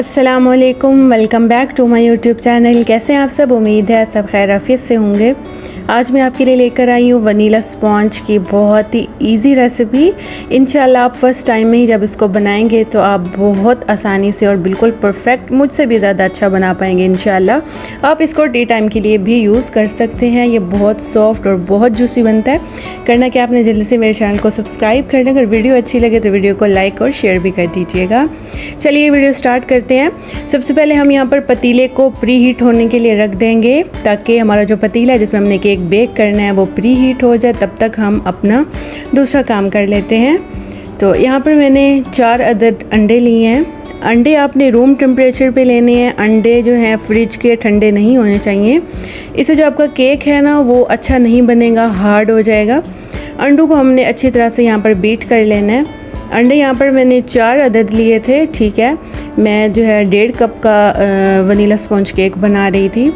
अस्सलामुअलैकुम, welcome back to my YouTube channel. कैसे हैं आप सब? उम्मीद है सब खैर आफियत से होंगे। आज मैं आपके लिए लेकर आई हूँ वनीला स्पॉन्ज की बहुत ही इजी रेसिपी। इंशाल्लाह आप फर्स्ट टाइम में ही जब इसको बनाएंगे तो आप बहुत आसानी से और बिल्कुल परफेक्ट, मुझसे भी ज़्यादा अच्छा बना पाएंगे इंशाल्लाह। आप इसको टी टाइम के लिए भी यूज़ कर सकते हैं। ये बहुत सॉफ्ट और बहुत जूसी बनता है। करना क्या, आपने जल्दी से मेरे चैनल को सब्सक्राइब कर लें। अगर वीडियो अच्छी लगे तो वीडियो को लाइक और शेयर भी कर दीजिएगा। चलिए वीडियो स्टार्ट करते हैं। सबसे पहले हम यहाँ पर पतीले को प्री हीट होने के लिए रख देंगे, ताकि हमारा जो पतीला है जिसमें हमने केक बेक करना है वो प्री हीट हो जाए। तब तक हम अपना दूसरा काम कर लेते हैं। तो यहाँ पर मैंने 4 अदद अंडे लिए हैं। अंडे आपने रूम टेम्परेचर पे लेने हैं। अंडे जो हैं फ्रिज के ठंडे नहीं होने चाहिए। इससे जो आपका केक है ना वो अच्छा नहीं बनेगा, हार्ड हो जाएगा। अंडों को हमने अच्छी तरह से यहाँ पर बीट कर लेना है। अंडे यहाँ पर मैंने 4 अदद लिए थे, ठीक है। मैं जो है 1.5 कप का वनीला स्पॉन्ज केक बना रही थी।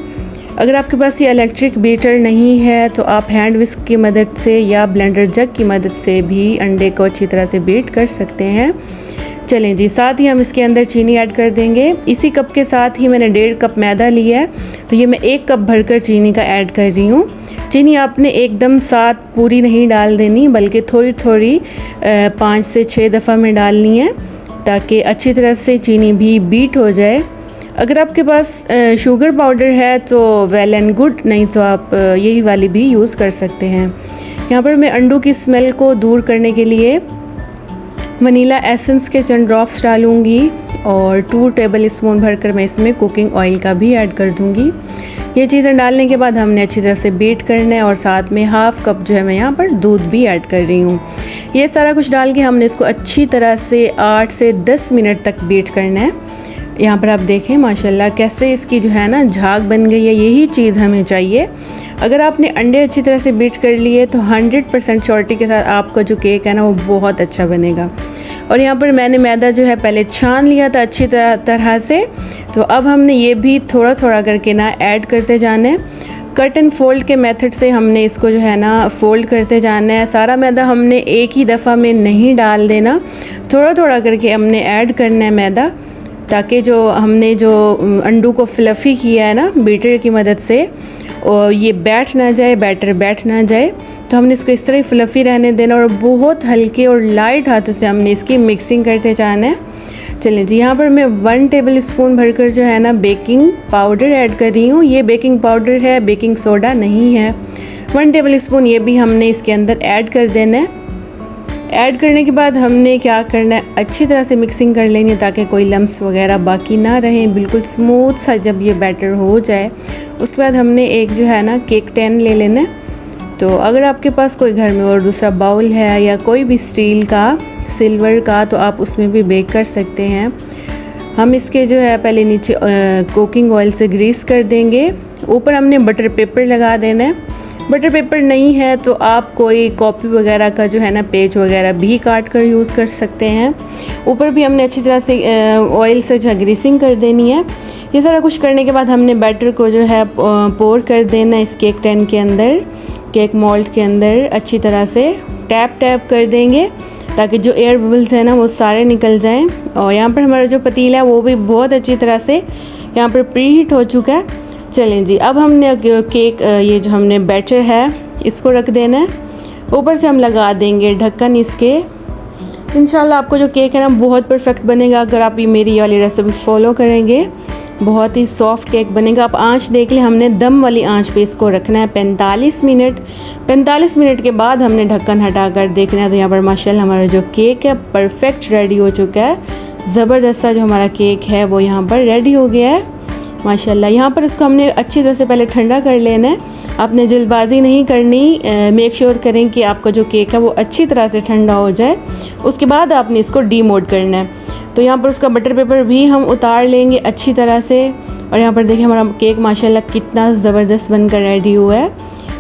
अगर आपके पास ये इलेक्ट्रिक बीटर नहीं है तो आप हैंड विस्क की मदद से या ब्लेंडर जग की मदद से भी अंडे को अच्छी तरह से बीट कर सकते हैं। चलें जी, साथ ही हम इसके अंदर चीनी ऐड कर देंगे। इसी कप के साथ ही मैंने 1.5 कप मैदा लिया है, तो ये मैं 1 कप भरकर चीनी का ऐड कर रही हूँ। चीनी आपने एकदम साथ पूरी नहीं डाल देनी, बल्कि थोड़ी थोड़ी 5 से 6 दफ़ा में डालनी है, ताकि अच्छी तरह से चीनी भी बीट हो जाए। अगर आपके पास शुगर पाउडर है तो वेल एंड गुड, नहीं तो आप यही वाली भी यूज़ कर सकते हैं। यहाँ पर मैं अंडों की स्मेल को दूर करने के लिए वनीला एसेंस के चंद ड्रॉप्स डालूँगी और 2 टेबल स्पून भरकर मैं इसमें कुकिंग ऑयल का भी ऐड कर दूँगी। ये चीज़ें डालने के बाद हमने अच्छी तरह से बीट करना है और साथ में हाफ़ कप जो है मैं यहाँ पर दूध भी ऐड कर रही हूँ। ये सारा कुछ डाल के हमने इसको अच्छी तरह से 8 से 10 मिनट तक बीट करना है। यहाँ पर आप देखें माशाल्लाह कैसे इसकी जो है ना झाग बन गई है। यही चीज़ हमें चाहिए। अगर आपने अंडे अच्छी तरह से बीट कर लिए तो 100% श्योरिटी के साथ आपका जो केक है ना वो बहुत अच्छा बनेगा। और यहाँ पर मैंने मैदा जो है पहले छान लिया था अच्छी तरह से। तो अब हमने ये भी थोड़ा थोड़ा करके ना ऐड करते जाना है। कट एंड फोल्ड के मेथड से हमने इसको जो है ना फोल्ड करते जाना है। सारा मैदा हमने एक ही दफ़ा में नहीं डाल देना, थोड़ा थोड़ा करके हमने ऐड करना है मैदा, ताकि जो हमने जो अंडों को फ्लफ़ी किया है ना बीटर की मदद से, और ये बैठ ना जाए, बैटर बैठ ना जाए। तो हमने इसको इस तरह फ्लफ़ी रहने देना और बहुत हल्के और लाइट हाथों से हमने इसकी मिक्सिंग करते जाना है। चलिए जी, यहाँ पर मैं 1 टेबल स्पून भरकर जो है ना बेकिंग पाउडर ऐड कर रही हूँ। ये बेकिंग पाउडर है, बेकिंग सोडा नहीं है। 1 टेबल स्पून ये भी हमने इसके अंदर ऐड कर देना है। ऐड करने के बाद हमने क्या करना है, अच्छी तरह से मिक्सिंग कर लेनी है ताकि कोई लम्स वगैरह बाकी ना रहें। बिल्कुल स्मूथ सा जब ये बैटर हो जाए उसके बाद हमने एक जो है ना केक टैन ले लेना है। तो अगर आपके पास कोई घर में और दूसरा बाउल है या कोई भी स्टील का, सिल्वर का, तो आप उसमें भी बेक कर सकते हैं। हम इसके जो है पहले नीचे कुकिंग ऑयल से ग्रीस कर देंगे। ऊपर हमने बटर पेपर लगा देना है। बटर पेपर नहीं है तो आप कोई कॉपी वगैरह का जो है ना पेज वगैरह भी काट कर यूज़ कर सकते हैं। ऊपर भी हमने अच्छी तरह से ऑयल से जो है ग्रीसिंग कर देनी है। ये सारा कुछ करने के बाद हमने बैटर को जो है पोर कर देना है इस केक टैन के अंदर, केक मोल्ड के अंदर। अच्छी तरह से टैप टैप कर देंगे ताकि जो एयर बबल्स हैं ना वो सारे निकल जाएं। और यहाँ पर हमारा जो पतीला है वो भी बहुत अच्छी तरह से यहाँ पर प्री हीट हो चुका है। चलें जी, अब हमने केक ये जो हमने बैटर है इसको रख देना है। ऊपर से हम लगा देंगे ढक्कन इसके। इंशाल्लाह आपको जो केक है ना बहुत परफेक्ट बनेगा। अगर आप ये मेरी वाली रेसिपी फॉलो करेंगे बहुत ही सॉफ्ट केक बनेगा। आप आंच देख लें, हमने दम वाली आंच पे इसको रखना है 45 मिनट। 45 मिनट के बाद हमने ढक्कन हटा कर देखना है। तो यहाँ पर माशाल्लाह हमारा जो केक है परफेक्ट रेडी हो चुका है। ज़बरदस्त सा जो हमारा केक है वो यहाँ पर रेडी हो गया है माशाल्लाह। यहाँ पर इसको हमने अच्छी तरह से पहले ठंडा कर लेना है। आपने जल्दबाजी नहीं करनी। मेक श्योर करें कि आपका जो केक है वो अच्छी तरह से ठंडा हो जाए। उसके बाद आपने इसको डीमोल्ड करना है। तो यहाँ पर उसका बटर पेपर भी हम उतार लेंगे अच्छी तरह से। और यहाँ पर देखिए हमारा केक माशाल्लाह कितना ज़बरदस्त बनकर रेडी हुआ है।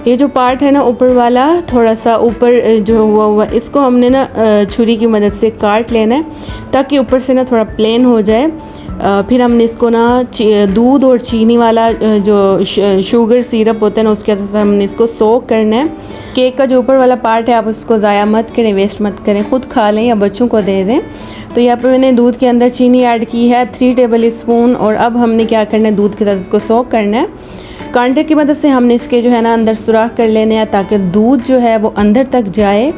ये जो पार्ट है ना ऊपर वाला, थोड़ा सा ऊपर जो हुआ इसको हमने ना छुरी की मदद से काट लेना है ताकि ऊपर से ना थोड़ा प्लेन हो जाए। फिर हमने इसको ना दूध और चीनी वाला जो शुगर सिरप होता है ना उसके वजह से हमने इसको सोक करना है। केक का जो ऊपर वाला पार्ट है आप उसको ज़ाया मत करें, वेस्ट मत करें, ख़ुद खा लें या बच्चों को दे दें। तो यहाँ पर मैंने दूध के अंदर चीनी ऐड की है 3 टेबल स्पून। और अब हमने क्या करना है, दूध के साथ इसको सोक करना है। कांटे की मदद से हमने इसके जो है ना अंदर सुराख कर लेने हैं ताकि दूध जो है वो अंदर तक जाए।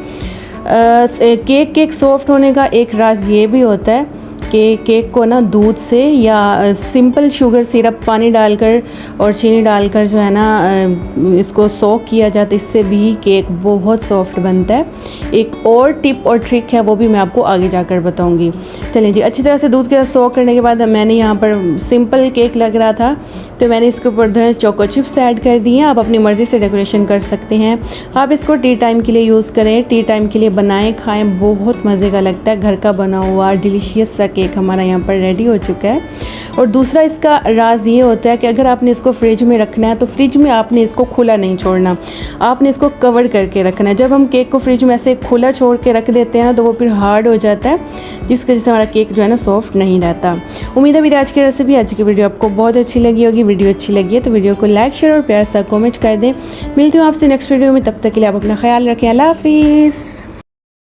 केक सॉफ्ट होने का एक राज ये भी होता है कि केक को ना दूध से या सिंपल शुगर सिरप पानी डालकर और चीनी डालकर जो है ना इसको सोक किया जाता है, इससे भी केक बहुत सॉफ्ट बनता है। एक और टिप और ट्रिक है वो भी मैं आपको आगे जाकर बताऊंगी। चलिए जी, अच्छी तरह से दूध के साथ सोक करने के बाद मैंने यहाँ पर सिंपल केक लग रहा था तो मैंने इसके ऊपर जो है चोको चिप्स ऐड कर दिए। आप अपनी मर्ज़ी से डेकोरेशन कर सकते हैं। आप इसको टी टाइम के लिए यूज़ करें, टी टाइम के लिए बनाएं, खाएं, बहुत मज़े का लगता है। घर का बना हुआ डिलीशियस सा केक हमारा यहाँ पर रेडी हो चुका है। और दूसरा इसका राज ये होता है कि अगर आपने इसको फ्रिज में रखना है तो फ्रिज में आपने इसको खुला नहीं छोड़ना, आपने इसको कवर करके रखना है। जब हम केक को फ्रिज में ऐसे खुला छोड़ के रख देते हैं तो वो फिर हार्ड हो जाता है, जिसकी वजह से हमारा केक जो है ना सॉफ्ट नहीं रहता। उम्मीद है मेरी आज की रेसिपी, आज की वीडियो आपको बहुत अच्छी लगी होगी। वीडियो अच्छी लगी है तो वीडियो को लाइक, शेयर और प्यार सा कमेंट कर दें। मिलती हूँ आपसे नेक्स्ट वीडियो में, तब तक के लिए आप अपना ख्याल रखें। अल्लाह हाफिज़।